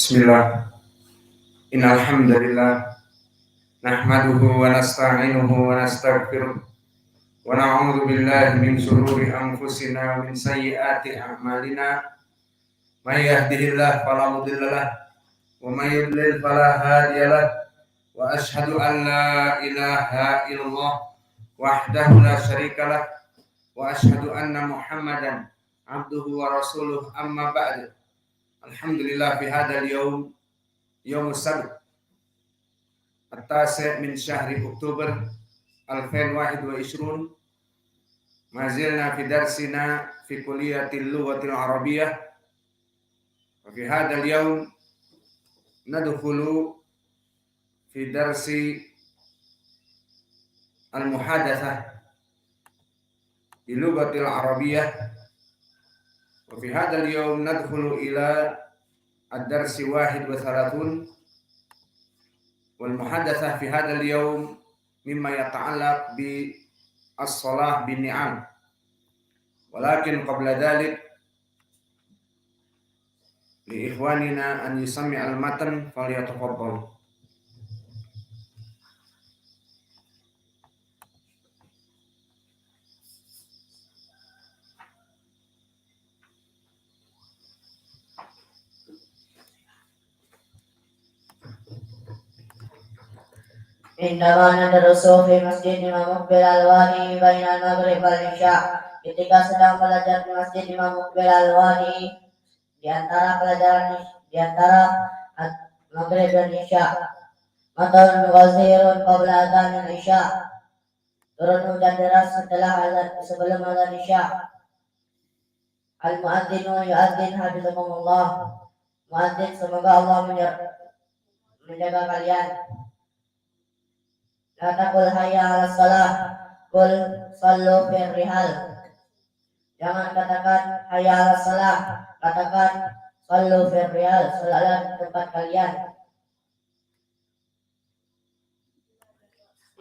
Bismillah. Innal hamdalillah nahmaduhu wa nasta'inuhu wa nastaghfiruh wa na'udzu billahi min shururi anfusina wa min sayyiati a'malina. May yahdihillahu fala mudilla lahu wa may yudlil fala hadiya lahu. Wa asyhadu an la ilaha illallah wahdahu la syarika lahu wa asyhadu anna Muhammadan abduhu wa rasuluh, amma ba'du. Alhamdulillah fi hadzal yaumus sabt at-tasi' min syahri Oktober 2021. Mazilna fi darsina fi kulliyatil lughatil arabiyyah. Wa fi hadzal yaum nadkhulu fi darsi al-muhadatsah di lughatil arabiyyah. Wa fi hadzal yaum nadkhulu ila ad-darsi 31 wal muhadatsah fi hadzal yaum mimma yata'allaq bi as-shalah bin ni'am. Walakin qabla dhalik li ikhwanina an yusami' al-matan falyatafaddal. Indama nadarsu fi masjid Imam Muqbil Al-Wani baina al-maghrib wal isya. Ketika sedang belajar di masjid Imam Muqbil Al-Wani di antara maghrib dan isya. Matarun ghazirun qabla adzan al-isya. Turun hujan deras sebelum azan isya. Al-muadzinu yu'adzin hafizakumullah. Muadzin, semoga Allah menjaga kalian. La taqul hayya 'alas shalah, qul shallu fir rihal. Jangan katakan hayya 'alas shalah, katakan shallu fir rihal, salatlah di tempat kalian.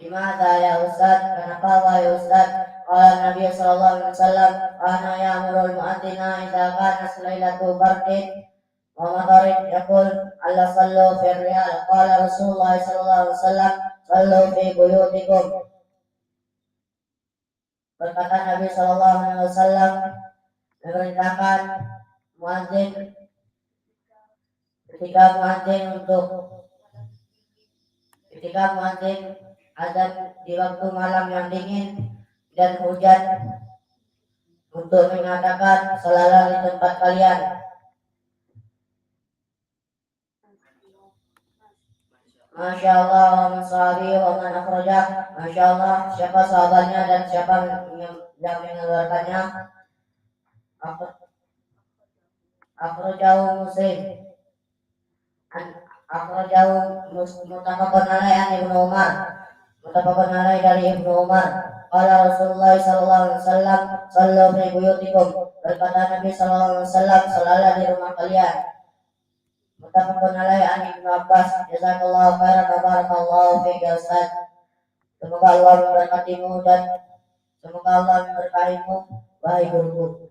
Dimana ya Ustaz? Kenapa wahai Ustaz? Qala Nabi sallallahu alaihi wasallam, ana ya'murul mu'adzina idza kana lailatu bardin wa matarin yaqul alla shallu fir rihal. Qala Rasulullah sallallahu alaihi wasallam, sallu fi buyutikum. Berkata Nabi sallallahu alaihi wasallam memerintahkan muadzin ketika muadzin azan di waktu malam yang dingin dan hujan untuk mengatakan salalah di tempat kalian. Masya Allah wa man sahabi wa man akhrajah. Masya Allah, siapa sahabatnya dan siapa yang mengeluarkannya. Akhrajahu Muslim. Akhrajahu muttafaqun alaihi Ibnu Umar. Muttafaqun alaihi dari Ibnu Umar. Qala Rasulullah sallallahu alaihi wasallam, sallu fi buyutikum. Berkata Nabi sallallahu alaihi wasallam, salalah di rumah kalian. Muttafaqun alaihi an Ibnu Abbas. Jazakallahu khairan wa barakallahu fiik ya Ustaz. Semoga Allah memberkatimu dan semoga Allah memberkahimu wahai guruku.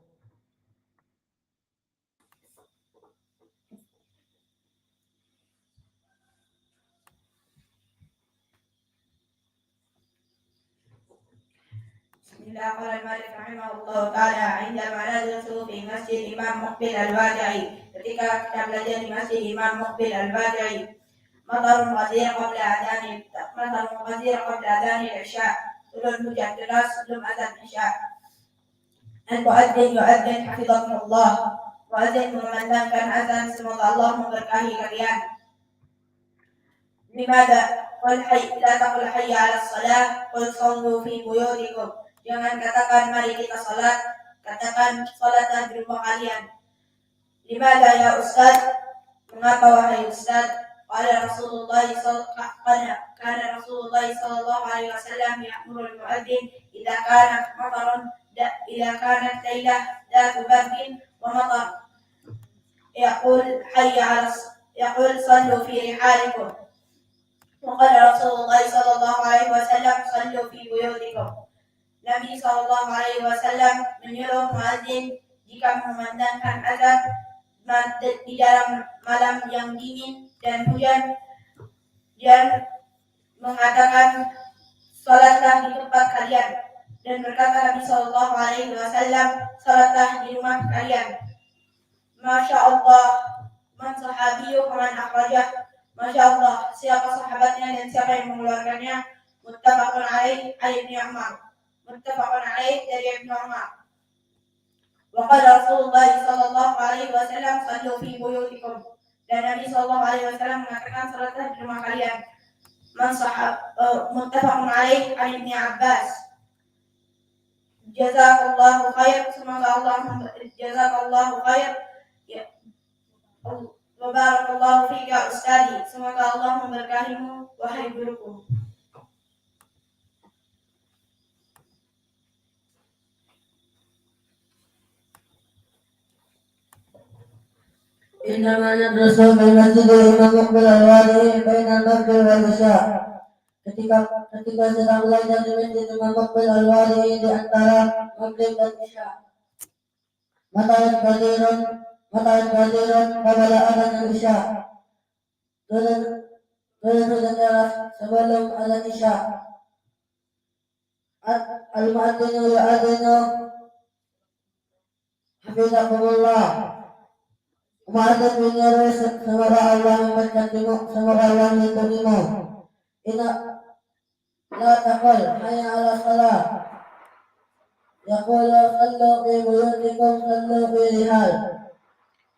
Bismillah, qala al-Malik rahimahullah ta'ala, indama nadrasu fi masjid Imam Muqbil Al-Wadi'i. Ketika kita belajar di masjid Imam Muqbil Al-Wadi'i, matarun ghazir qabla adhan al-isya. Turun hujan deras sebelum azan isya. Al-muadzin yu'adzin hafizakumullah. Muadzin mengumandangkan azan, semoga Allah memberkahi kalian. Limada qul hayya la taqul hayya 'alas shalah, qul sallu fi buyutikum. Jangan katakan mari kita salat, katakan salatlah di rumah kalian. Limada ya Ustaz? Mengapa wahai Ustaz? Qala Rasulullah sallallahu alaihi wasallam ya'muru al-mu'adzin idza kanat lailah dhatu bardin wa matar yaqul sallu fi rihalikum. Wa qala Rasulullah sallallahu alaihi wasallam sallu fi buyutikum. Nabi sallallahu alaihi wasallam menyuruh muadzin jika memandangkan azan di dalam malam yang dingin dan hujan, dan mengatakan, salatlah di tempat kalian. Dan berkata Nabi Sallallahu Alaihi Wasallam, salatlah di rumah kalian. Masya Allah, man sahabiyu man akhrajah. Masya Allah, siapa sahabatnya dan siapa yang mengeluarkannya. Muttafaqun alaih Ibnu Umar. Muttafaqun alaih dari Ibnu Umar. Wa qala Rasulullah sallallahu alaihi wasallam, sallu fi buyutikum. Dan Nabi sallallahu alaihi wasallam mengatakan, salatlah di rumah kalian. Man muttafaqun alaih Ibnu Abbas. Jazakallahu khair, semoga Allah jazakallahu khair. Wa barakallahu fika ustadi, semoga Allah memberkahimu wahai guruku. إنما ندرس في المسجid Imam Muqbil Al-Wadi baina al-maghrib wal isya. Ketika sedang belajar di masjid Imam Muqbil Al-Wadi di antara maghrib dan isya. Mata'in kadirun qabla adhan al-isya. Turun hujan deras sebelum azan isya. Al-mu'adzinu yu'adzinu hafizakumullah. Mu'adzin menyeru, semoga Allah memberkatimu, semoga Allah melindungimu. Inna la taqul hayya ala salat. Yaqulu sallu fi buyutikum sallu fi rihal.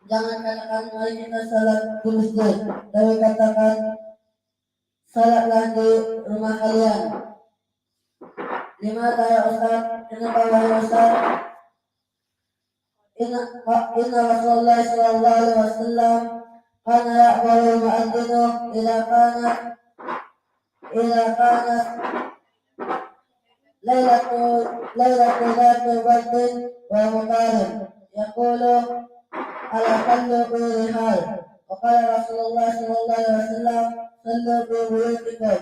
Jangan katakan mari kita salat di masjid, tapi katakan salatlah di rumah kalian. Lima ya Ustaz, kenapa wahai Ustaz? Inna Rasulullah sallallahu alaihi wasallam kana ya'muru al-mu'adzinu idza kanat lailatu dhati bardin wa mutarin yaqulu ala sallu fi rihal. Wa qala Rasulullah sallallahu alaihi wasallam sallu fi buyutikum.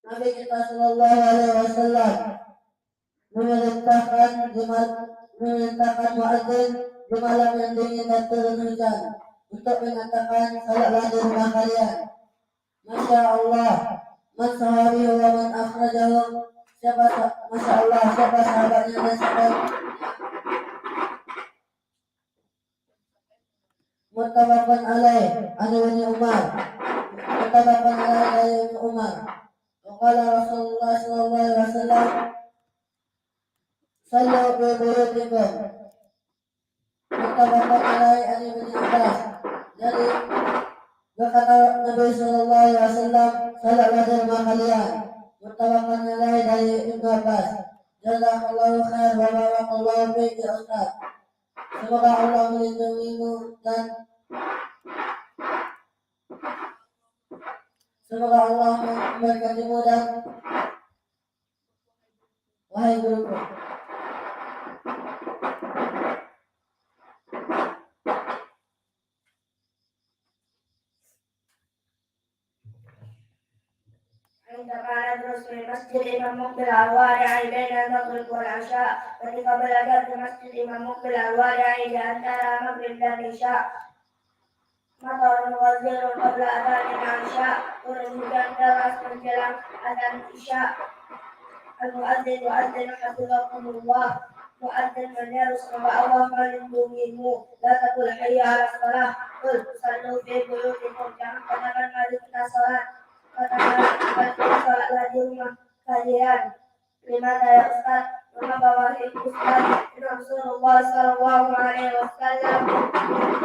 Nabi kita sallallahu alaihi wasallam memerintahkan muadzin di malam yang dingin dan turun hujan untuk mengatakan salatlah di rumah kalian. Masya Allah, man sahabihu wa man akhrajahu. Masya Allah, siapa sahabatnya dan siapa muttafaqun alaih Ibnu Umar. Muttafaqun alaih Ibnu Umar. Qala Rasulullah sallallahu alaihi wasallam, sallu fi buyutikum. Muttafaqun alaih Ibnu Abbas. Jadi berkata Nabi sallallahu alaihi wasallam, salatlah di rumah kalian. Muttafaqun alaih dari Ibnu Abbas. Jazakallahu khair wa barakallahu fiki Ustaz. Semoga Allah melindungimu dan semoga Allah memberkatimu dan wahai guruku. Kana terus di masjid Imam Muqbil Al-Wadi baina al-maghrib wal isya. Ketika belajar di masjid Imam Muqbil Al-Wadi di antara maghrib dan isya. Matarun wazirun qabla adhan al-isya. Turun hujan deras menjelang adhan isya. Al-mu'adzin yu'adzin hafizakumullah. Mu'adzin menyeru, semoga Allah melindungimu. La taqul hayya ala salah. Qul sallu fi buyutikum. Jangan katakan mari kita salat. Katakan salatlah di rumah kalian. Lima ya Ustaz, mengapa wahai Ustaz? Rasulullah sallallahu alaihi wasallam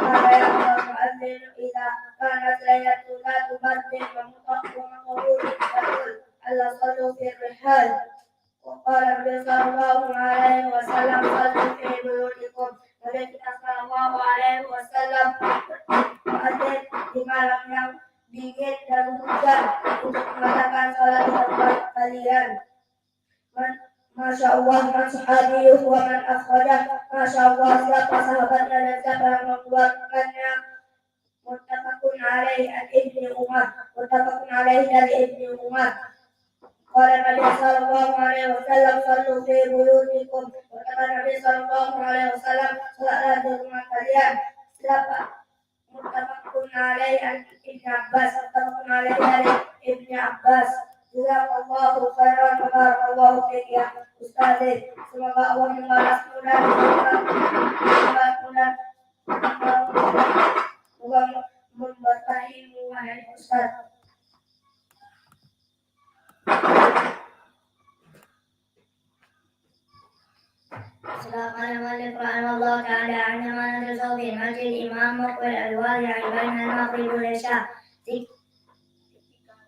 kana yaqulu mu'adzin idza kanat laylatul bardin wa mutahharun yaqul alla sallu fi rihal. Wa qala Nabi sallallahu alaihi wasallam, sallu fi buyutikum. Nabi kita sallallahu alaihi wasallam mu'adzin di malam yang dingin dan hujan untuk mengatakan salat di tempat kalian. Masya Allah, man sahabiyu wa man akhrajah. Masya Allah, siapa sahabatnya dan siapa yang mengeluarkannya. Muttafaqun alaih an Ibnu Umar. Muttafaqun alaih dari Ibnu Umar. Qala Nabi sallallahu alaihi wasallam sallu fi buyutikum. Berkata Nabi sallallahu alaihi wasallam, salatlah di rumah kalian. Siapa muttafaqun alaihi Ibnu Abbas, muttafaqun alaihi dari Ibnu Abbas. Jazakallahu khairan wa barakallahu fiik ya Ustaz. Semoga Allah membalasmu dan memberkahimu wahai Ustaz. Bismillahirrahmanirrahim. Allah Ta'ala عندما ندرس في مسجد Imam Muqbil Al-Wadi' baina al-Maghrib wal Isya.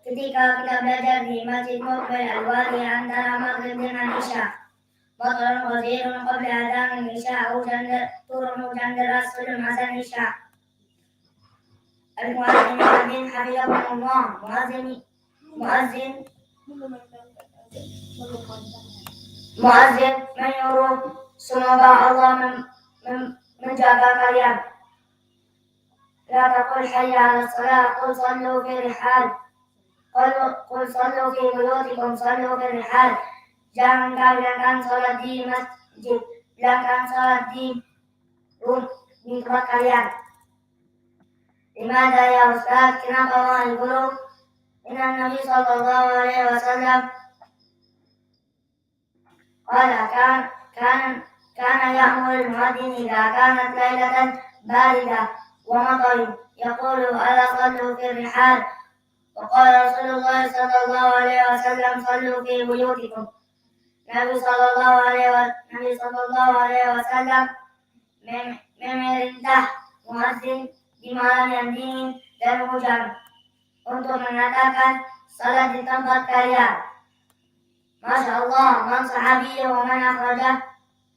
Ketika kita belajar di Masjid Muqbil Al-Wadi' antara Maghrib dengan Isya, matarun ghazirun qabla adhan Isya, turun hujan deras sebelum azan Isya. Al-Mu'adzin hafizahullah, Muazzin menyuruh semoga Allah menjaga kalian. La taqul hayya 'ala shalah, qul sallu fi rihal. Qul sallu fi buyutikum, sallu fi rihal. Jangan kalian salat di masjid, bilangan salat di tempat kalian. Dimana ya Ustaz, kenapa wahai guru? Inna Nabi sallallahu alaihi wasallam قال كان يأمر المؤذن إذا كانت ليلة باردة ومطر يقول ألا صلوا في الرحال. وقال رسول الله صلى الله عليه وسلم صلوا في بيوتكم. Nabi sallallahu alaihi wasallam memerintah muadzin di malam yang dingin dan hujan untuk mengatakan salat di tempat kalian. Masya Allah, man sahabiya wa man akhrajah.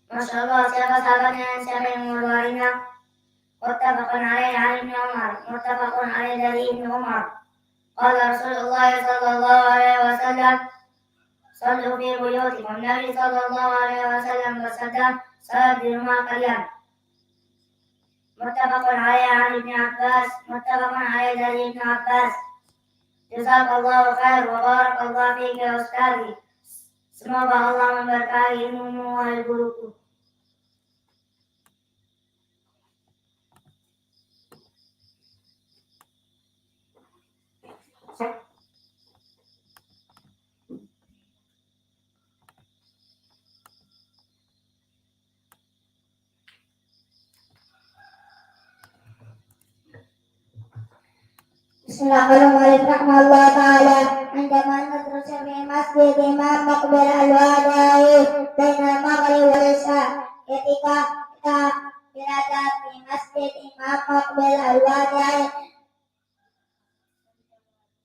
Masya Allah, siapa sahabatnya dan siapa yang mengeluarinya. Muttafaqun alaihi an Ibnu Umar, muttafaqun alaihi dari Ibnu Umar. Qala Rasulullah sallallahu alaihi wasallam, sallu fi buyutikum. Nabi sallallahu alaihi wasallam bersabda, salat di rumah kalian. Muttafaqun alaihi an Ibnu Abbas, muttafaqun alaihi dari Ibnu Abbas. Jazakallahu khair wa barakallahu fiik ya Ustazi. Semoga Allah memberkahi ilmumu wahai guruku. Bismillahirrahmanirrahim. Allah Ta'ala عندما ندرس في مسجid Imam Muqbil Al-Wadi' baina al-Maghrib wal Isya. Ketika kita berada di Masjid Imam Muqbil Al-Wadi'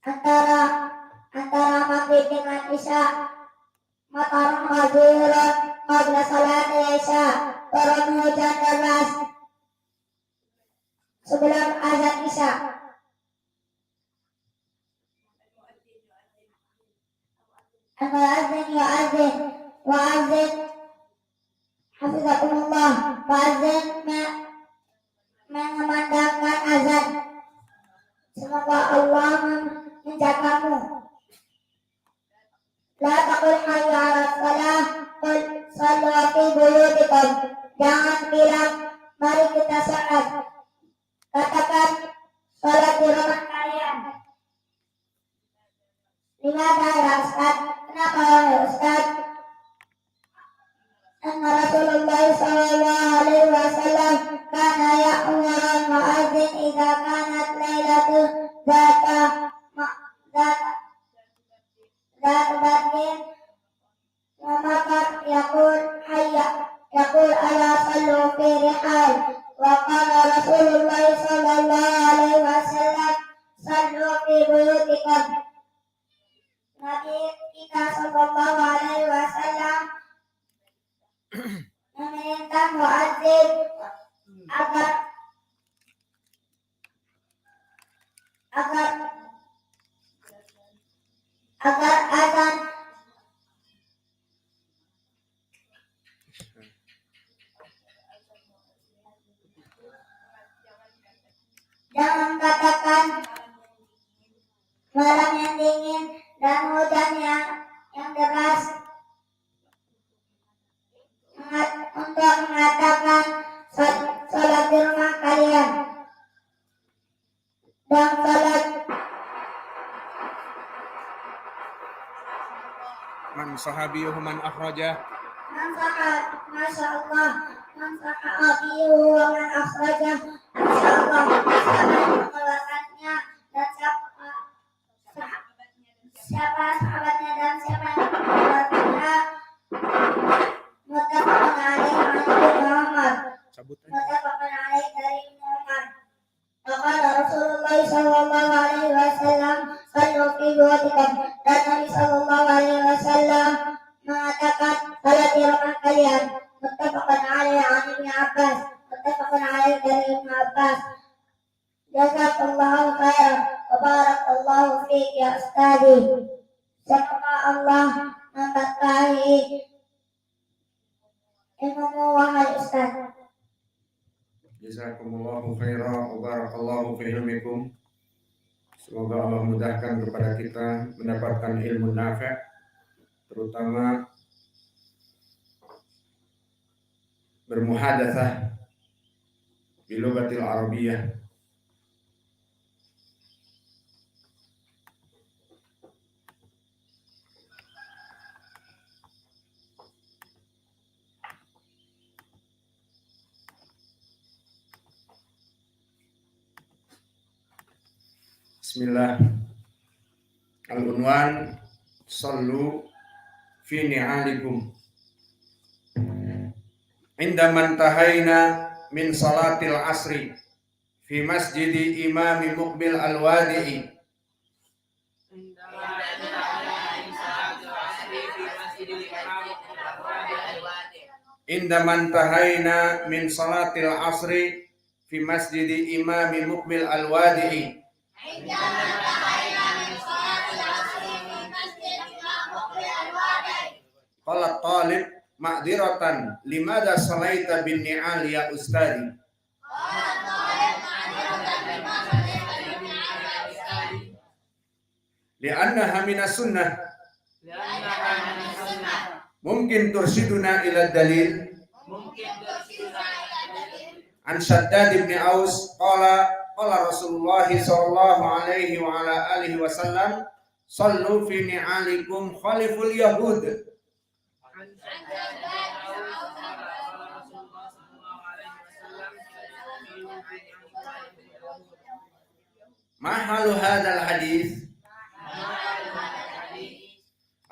antara Maghrib dengan Isya, matarun ghazirun qabla salat Isya, turun hujan deras sebelum azan Isya. Al-mu'adzin wa'adzin hafizakumullah, mu'adzin mengumandangkan azan. Semoga Allah menjagamu. La taqul hayya 'ala shalah, qul sallu fi buyutikum. Jangan bilang mari kita salat, katakan salat di rumah kalian. Dimana ya Ustaz? Kenapa ya Ustaz? Anna Rasulullah sallallahu alaihi wasallam kana ya'muru mu'adzin idza kanat lailatu dzata batin wa matar yaqul ala sallu fi rihal. Wa qala Rasulullah sallallahu alaihi wasallam sallu fi buyutikum. Nabi kita sallallahu alaihi wasallam memerintah muadzin agar azan jangan katakan malam yang dingin dan hujan yang sahabiyuhu man akhrajah. Man sahha, Masya Allah. Man sahha abiyu wa man akhrajah. Masya Allah. Siapa yang mengeluarkannya dan siapa sahabatnya dan siapa yang mengeluarkannya. Muttafaqun alaih an Ibnu Umar. Muttafaqun alaih dari Ibnu Umar. Qala Rasulullah sallallahu alaihi wasallam sallu fi buyutikum. Dan Nabi sallallahu alaihi wasallam mengatakan salat di rumah kalian. Muttafaqun alaih an Ibnu Abbas. Muttafaqun alaih dari Ibnu Abbas. Jazakallahu khairan wa barakallahu fiik ya ustazi. Semoga Allah memberkahi ilmu wahai ustaz. Jazakumullahu khairan wa barakallahu fi ilmikum. Semoga Allah mudahkan kepada kita mendapatkan ilmu nafi', terutama bermuhadatsah bil lughatil arabiyyah. Bismillah. Al-unwan sallu fi ni'alikum. Indaman tahayna min salatil asri fi masjidi imami Muqbil al-Wadi'i. Indaman tahayna min salatil asri fi masjidi imami Muqbil al-Wadi'i. Qala talib ma'diratan limada salaita bin ni'al ya ustadi. Li'annaha minas sunnah. Mungkin tursiduna ila dalil. An Shaddad ibn Aus qala Rasulullah sallallahu alaihi wa ala alihi wasallam sallu fi ni'alikum khaliful yahud. Mahalu hadzal hadis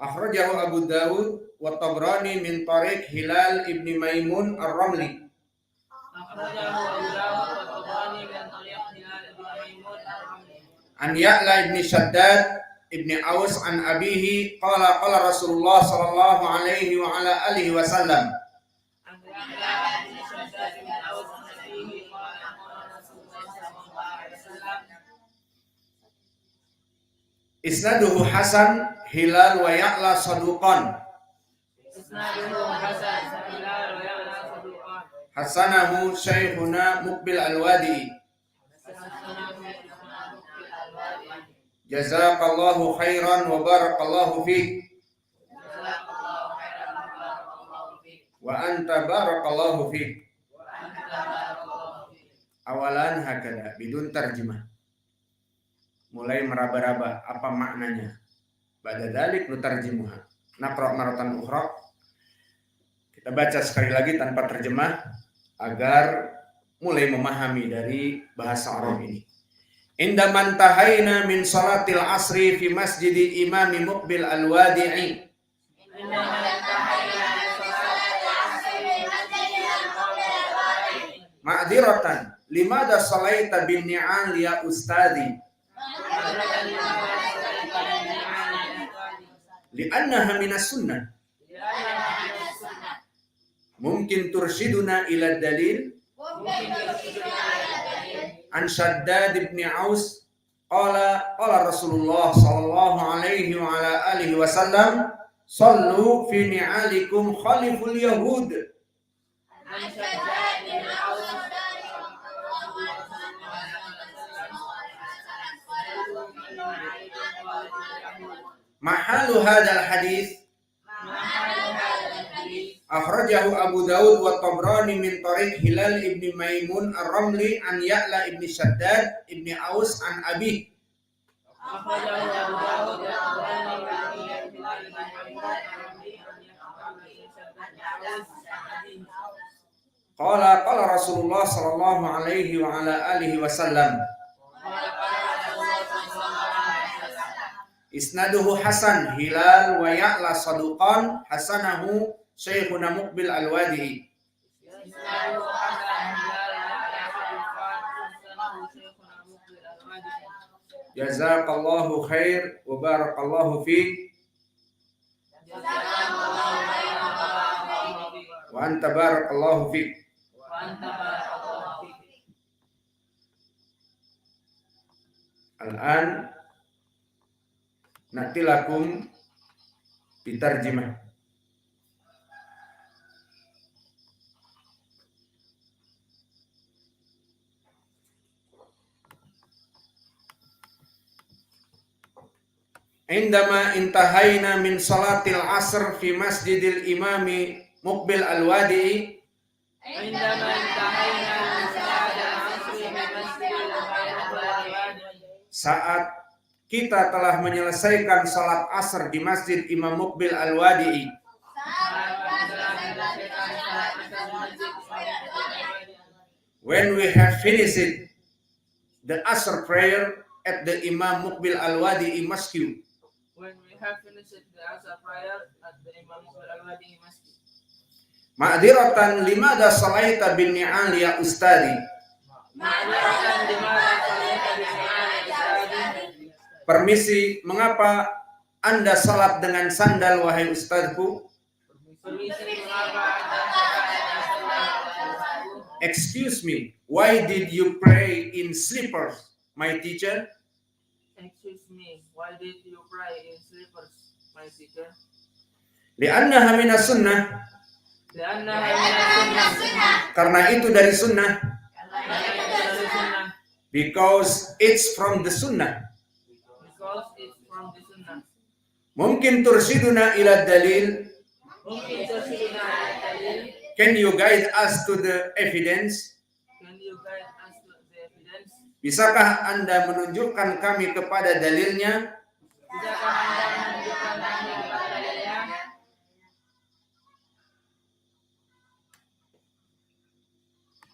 akhrajahu Abu Dawud wa Tabrani min tariq Hilal ibn Maimun ar-Ramli. An Ya'la ibn Shaddad ibn Aus an abihi qala Rasulullah sallallahu alaihi wa ala alihi wasallam. Isnaduhu Hasan, Hilal wa Ya'la saduqan. Hasanahu Syekhuna Muqbil al-Wadi'i. Jazakallahu khairan wa barakallahu fiik. Wa anta barakallahu fiik. Awalan hakada bidun tarjimah. Mulai meraba-raba apa maknanya. Ba'da dzalik nutarjimuha. Naqra maratan ukhra. Kita baca sekali lagi tanpa terjemah agar mulai memahami dari bahasa Arab ini. Indaman tahayna min salatil asri fi masjidi imami Muqbil al-Wadi'i. Ma'diratan limada salaita bin ni'al ya ustadi. Li'annaha minas sunnah. Mungkin tursiduna ila dalil. An Shaddad ibn Aus qala Rasulullah sallallahu alaihi wa ala alihi wasallam sallu fi ni'alikum khaliful yahud. An Shaddad ibn Aus Mahalu hadzal hadis akhrajahu Abu Dawud wa Tabrani min tariq Hilal ibn Maimun ar-Ramli an Ya'la ibn Shaddad ibn Aus an Abi. Akhrajahu Abu Dawud wa Tabrani min tariq Hilal ibn Maimun ar-Ramli Qala Rasulullah sallallahu alaihi wa ala alihi wasallam. Isnaduhu Hasan Hilal wa Ya'la Saduqan hasanahu Syekhuna Muqbil Al-Wadi'i. Jazakallahu khair wa barakallahu fiik. Wa anta barakallahu fiik. Al-an na'ti lakum bitarjimah. Indama intahayna min salatil asr fi masjidil imami Muqbil Al-Wadi'i. Indama intahayna min salatil asr fi masjidil imami Muqbil Al-Wadi'i. Saat kita telah menyelesaikan salat asar di Masjid Imam Muqbil Al-Wadi'i. When we have finished the asr prayer at the Imam Muqbil Al-Wadi'i Masjid. When we have finished the asr prayer at the Imam Muqbil Al-Wadi'i Masjid. Ma'diratan limada salaita bin ni'al ya ustadi. Ma'diratan limada salaita bin ni'al ya ustadi. Permisi, mengapa Anda salat dengan sandal wahai ustadku? Excuse me, why did you pray in slippers, my teacher? Excuse me, why did you pray in slippers, my teacher? Li'annaha minas sunnah. Karena itu dari sunnah. Because it's from the sunnah. Mungkin tursiduna ila dalil. Can you guide us to the evidence? Bisakah Anda menunjukkan kami kepada dalilnya?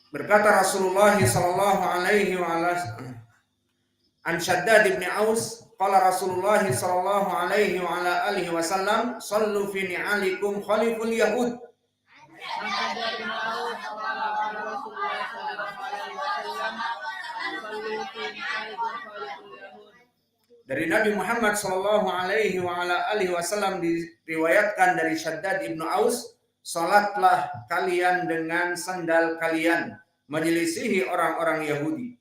Berkata Rasulullah sallallahu alaihi wa an Shaddad ibn Aus, qala Rasulullah sallallahu alaihi wa ala alihi wasallam, sallu fi ni'alikum khaliful yahud. Dari Nabi Muhammad sallallahu alaihi wa ala alihi wasallam diriwayatkan dari Shaddad ibn Aus, salatlah kalian dengan sandal kalian, menyelisihi orang-orang Yahudi.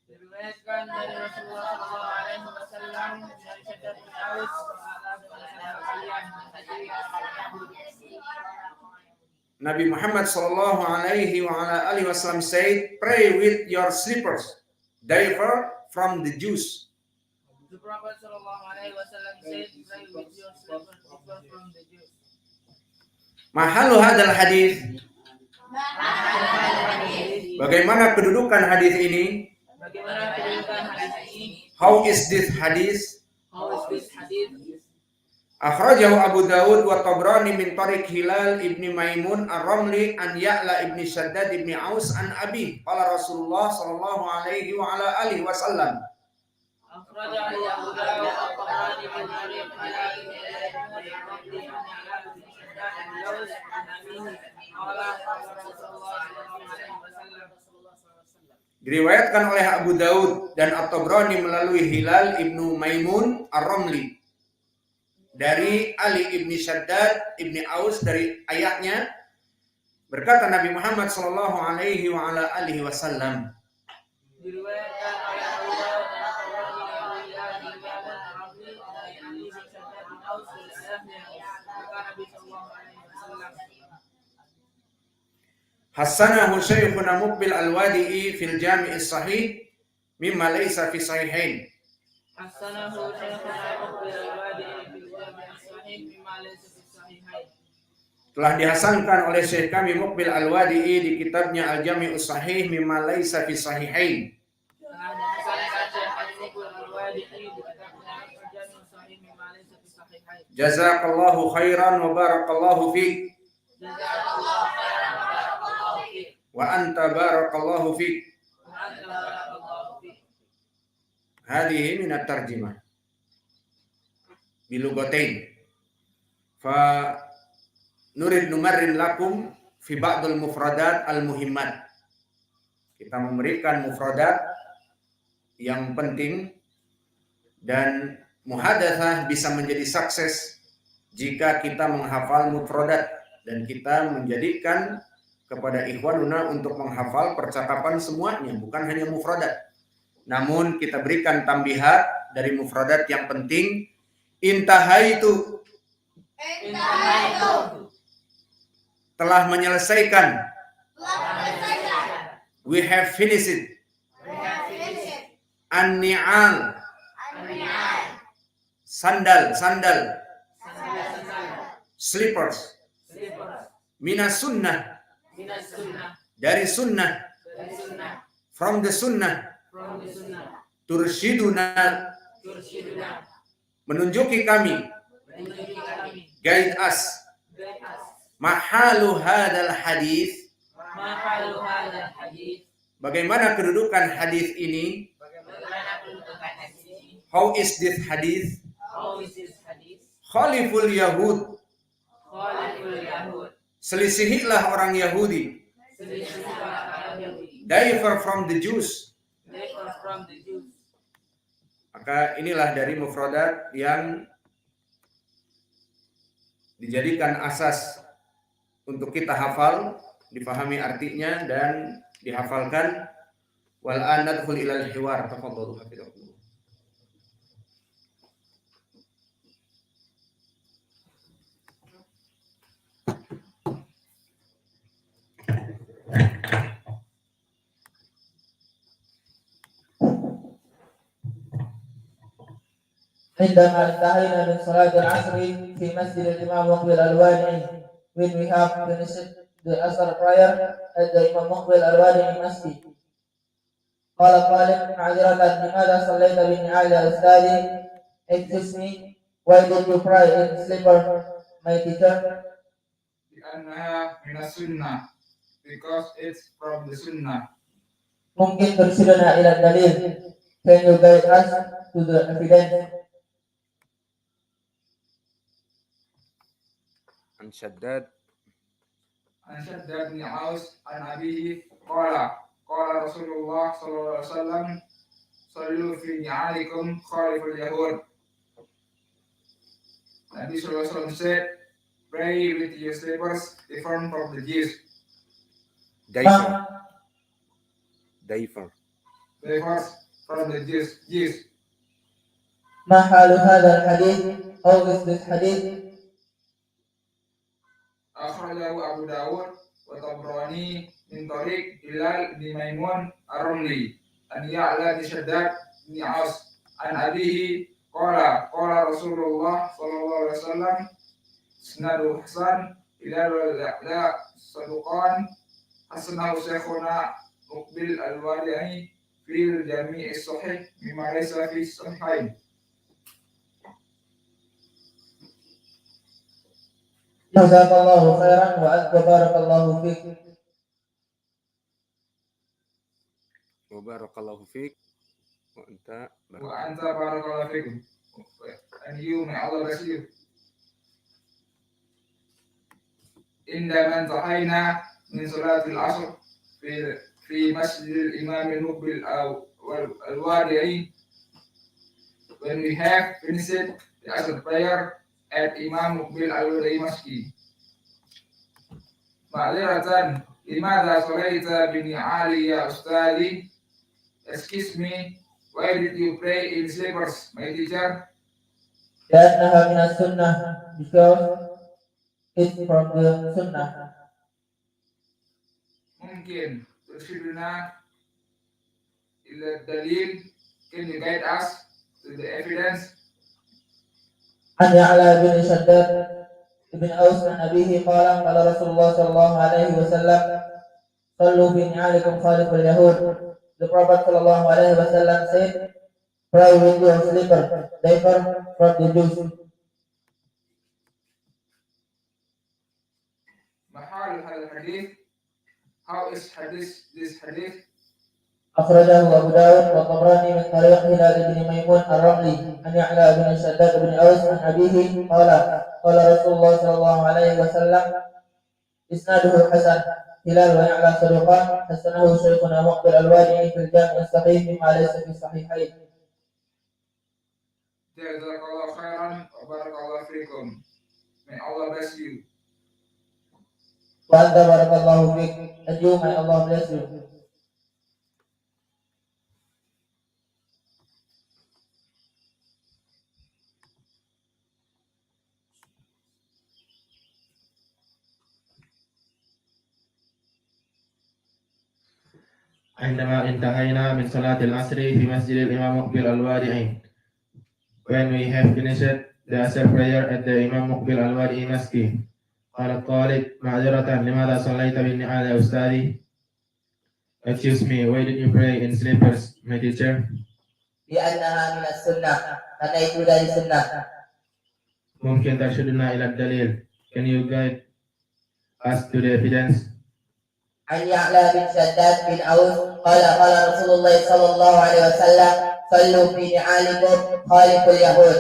Diriwayatkan dari Rasulullah sallallahu alaihi wasallam dari Shaddad bin Aus, kalian menyelisihi orang-orang Yahudi. Nabi Muhammad sallallahu alaihi wa ala alihi wasallam said, pray with your slippers, differ from the Jews. The Prophet sallallahu alaihi wasallam said, pray with your slippers, differ from the Jews. Mahalu hadal hadis. Bagaimana kedudukan hadis ini? How is this hadis? Akhrajahu Abu Dawud wa Tabrani min tariq Hilal ibni Maimun ar-Ramli an Ya'la ibni Shaddad ibni Aus an Abi qala Rasulullah sallallahu alaihi wa ala alihi wasallam. Akhrajahu Abu Dawud wa Tabrani min tariq Hilal ibni Maimun diriwayatkan oleh Abu Daud dan At-Tabrani melalui Hilal ibnu Maimun ar-Ramli dari Ali ibni Shaddad ibni Aus dari ayahnya, berkata Nabi Muhammad sallallahu alaihi wa ala alihi wasallam. Diriwayatkan oleh Abu Daud dan At-Tabrani melalui Hilal ibni Maimun ar-Ramli dari Ali ibni Shaddad ibni Aus dari ayahnya, berkata Nabi sallallahu alaihi wasallam. Hassanahu Syekhuna Muqbil Al-Wadi'i fil Jami' as-Sahih mimma laysa fi sahihain. Hassanahu Syekhuna Muqbil Al-Wadi'i fil Jami' as-Sahih mimma laysa fi sahihain. Telah dihasankan oleh Syekh kami Muqbil Al-Wadi'i di kitabnya Al-Jami' as-Sahih mimma laysa fi sahihain. Telah dihasankan Syekh Muqbil Al-Wadi'i di kitabnya Al-Jami' as-Sahih mimma laysa fi sahihain. Jazakallahu khairan wa barakallahu fiik. Jazakallahu khairan wa barakallahu fiik. Wa anta barakallahu fiik. Wa anta barakallahu fiik. Hadhihi min at-tarjimah bilugatain. Fa nurid numarrin lakum fi ba'dul mufradat al-muhimmat. Kita memberikan mufradat yang penting, dan muhadatsah bisa menjadi sukses jika kita menghafal mufradat dan kita menjadikan kepada ikhwanuna untuk menghafal percakapan semuanya, bukan hanya mufradat. Namun kita berikan tambihat dari mufradat yang penting. Intahaitu, telah menyelesaikan. We have finished it. An-ni'al, sandal. Slippers. Minas sunnah, dari sunnah. From the sunnah. Tursyiduna, menunjuki kami. Guide us. Mahalu hadal hadis, bagaimana kedudukan hadis ini? How is this hadis? Khaliful Yahud, selisihilah orang Yahudi. Differ from the Jews. Maka inilah dari mufradat yang dijadikan asas untuk kita hafal, dipahami artinya dan dihafalkan. Wal an nadkhul ila al-hiwar. Tafadhalu hafizakumullah. عندما انتهينا من صلاة العصر في مسجد الإمام مقبل الوادعي, when we have finished the Asr prayer at the Imam Muqbil al-Wadi'i masjid, قال طالب معذرة لماذا صليت بالنعال يا أستاذي? Excuse me, why did you pray in slipper, my teacher? لأنها من السنة, because it's from the sunnah. ممكن ترشدنا إلى الدليل? Can you guide us to the evidence? An Shaddad بن عوس عن أبيه قال رسول الله صلى الله عليه وسلم صلوا في نعالكم خالف اليهود. Nabi sallallahu alaihi wasallam said, pray with your slippers different from the Jews. Differ From the Jews. ما حال هذا الحديث? How is this hadith? أخرجه أبو داود وطبراني من طريق هلال بن ميمون الرملي أن يعلى بن شداد بن عاص عن أبيه قال رسول الله صلى الله عليه وسلم إسناده حسن هلال لا صدوقان حسنه شيخنا مقبل الوادعي في الجميع الصحيح مما ليس في الصحيحين. جزاك الله خيرا وبارك الله فيك. وبارك الله فيك. وأنت بارك الله فيكم. And you, may Allah bless you. عندما انتهينا من صلاة العصر في مسجد الإمام المقبل الوادعي, when we have finished the Asr prayer at Imam Muqbil al-Wadi'i Masjid. Ma'ziratan, limadha salaita bin Ali ya ustadi? Excuse me, why did you pray in slippers, my teacher? لأنها من السنة, because it's from the sunnah. Mungkin turshiduna ila dalil, can you guide us to the evidence? عن يعلى بن شداد بن أوس عن أبيه قال رسول الله صلى الله عليه وسلم صلوا في نعالكم خالف اليهود. The Prophet صلى الله عليه وسلم said, pray with your slipper, differ from the Jews. ما hal hadith? How is this hadith? أخرجه أبو داود والطبراني من طريق هلال بن ميمون الرملي عن يعلى بن شداد بن أوس عن أبيه قال قال رسول الله صلى الله عليه وسلم إسناده حسن. هلال ويعلى صدوقان حسنه شيخنا مقبل الوادعي في الجامع الصحيح مما ليس في الصحيحين. Jazakallah khairan wa barakallahu fikum. May Allah bless you. وأنت بارك الله فيك. And you, may Allah bless you. عندما انتهينا من صلاة العصر في مسجد الإمام مقبل الوادعي. When we have finished the Asr prayer at the Imam Muqbil al-Wadi'i Masjid. قال الطالب معذرة لماذا صليت بالنعال يا أستاذي? Excuse me, why did you pray in slippers, my teacher? لأنها من السنة. Karena itu dari sunnah. ممكن ترشدنا إلى الدليل. Can you guide us to the evidence? عن يعلى بن شداد بن أوس قال قال رسول الله صلى الله عليه وسلم صلوا في نعالكم خالفوا اليهود.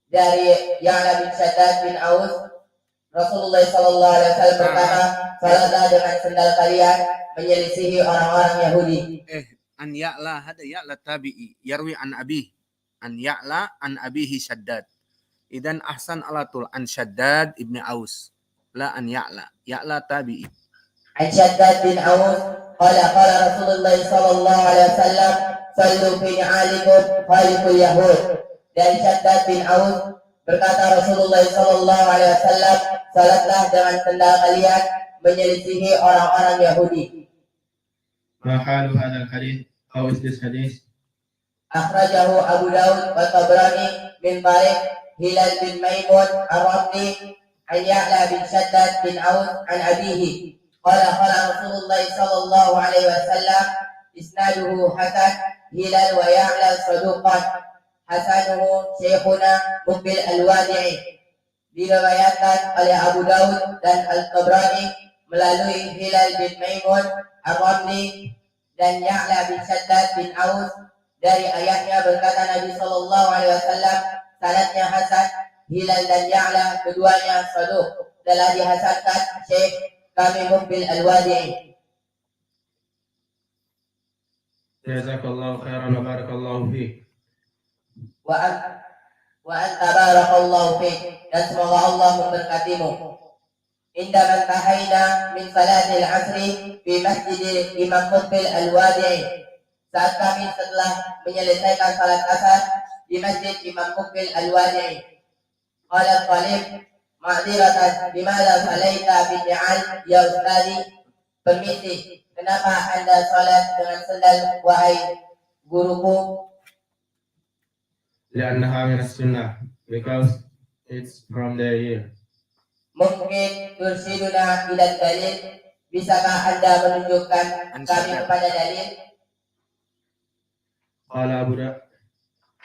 Dari Ya'la bin Shaddad bin Aus, Rasulullah sallallahu alaihi wasallam berkata, salatlah dengan sendal kalian menyelisihi orang-orang Yahudi. An Ya'la hada Ya'la tabi'i yarwi an abih. An Ya'la an abihi Shaddad. Idan ahsan alatul an Shaddad ibni Aus. La an Ya'la. Ya'la tabi'i. عن شداد بن أوس قال قال رسول الله صلى الله عليه وسلم صلوا في نعالكم خالفوا اليهود. Dari Shaddad bin Aus berkata Rasulullah sallallahu alaihi wasallam, salatlah dengan sendal kalian menyelisihi orang-orang Yahudi. ما حال هذا الحديث? How is this hadith? Akhrajahu Abu Dawud wa Tabrani min Tariq Hilal bin Maimun ar-Ramli an Ya'la bin Shaddad bin Aus an abihi. Qala qala Rasulullah sallallahu alaihi wasallam isnaduhu hasan. Hilal wa Ya'la saduqan. Hasanuhu Syekhuna Muqbil al-Wadi'i. Diriwayatkan oleh Abu Dawud dan Al-Tabrani melalui Hilal bin Maimun ar-Ramli dan Ya'la bin Shaddad bin Aus. Dari ayatnya berkata Nabi sallallahu alaihi wasallam, sanadnya hasan. Hilal dan Ya'la keduanya saduq, telah dihasankan Syekh kami Muqbil al-Wadi'i. Jazakallahu khairan wa barakallahu fiik. Wa anta barakallahu fiik, dan semoga Allah memberkatimu. Indama tahayna min salatil asri fi masjid Imam Muqbil al-Wadi'i. Saat kami setelah menyelesaikan salat asar di masjid Imam Muqbil al-Wadi'i. Qala talib ma'dziratan bimala salaita bin ni'al ya ustadi. Permisi, kenapa Anda salat dengan sendal wahai guruku? لأنها من السنة, because it's from the year. Mungkin tursiduna ila dalil. Bisakah Anda menunjukkan kami kepada dalil? قال أبو داود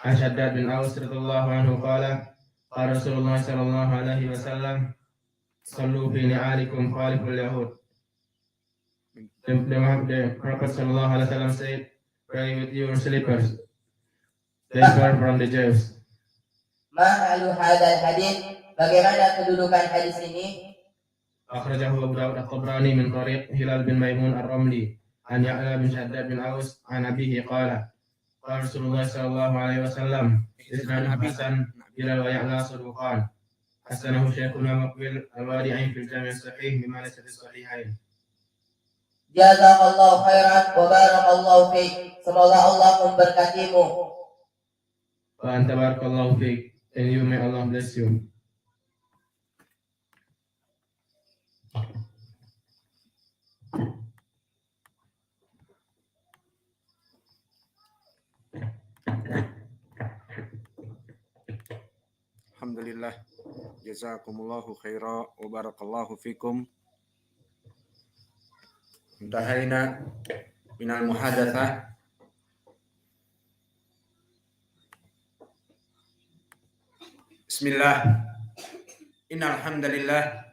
عن شداد بن أوس رضي الله عنه قال قال رسول الله صلى الله عليه وسلم صلوا في نعالكم خالفوا اليهود. The Prophet sallallahu alaihi wasallam said, pray with your slippers. They were from the Jews. Ma'alu hadal hadis. Bagaimana kedudukan hadis ini? أخرجه أبو داود الطبراني من طريق هلال بن ميمون الرملي عن يعلى بن شداد بن أوس عن أبيه قال قال رسول الله صلى الله عليه وسلم إسناد حسن هلال ويعلى صدوقان حسنه شيخنا مقبل الوادعي في الجامع الصحيح مما ليس في الصحيحين. Jazakallahu khairan wa barakallahu fiik. Semoga Allah memberkatimu. وأنت بارك الله فيك, and you may Allah bless you. Alhamdulillah. Jazakumullahu khaira wa barakallahu fikum. Intahayna minal muhadatsah. Bismillah. Innal hamdalillah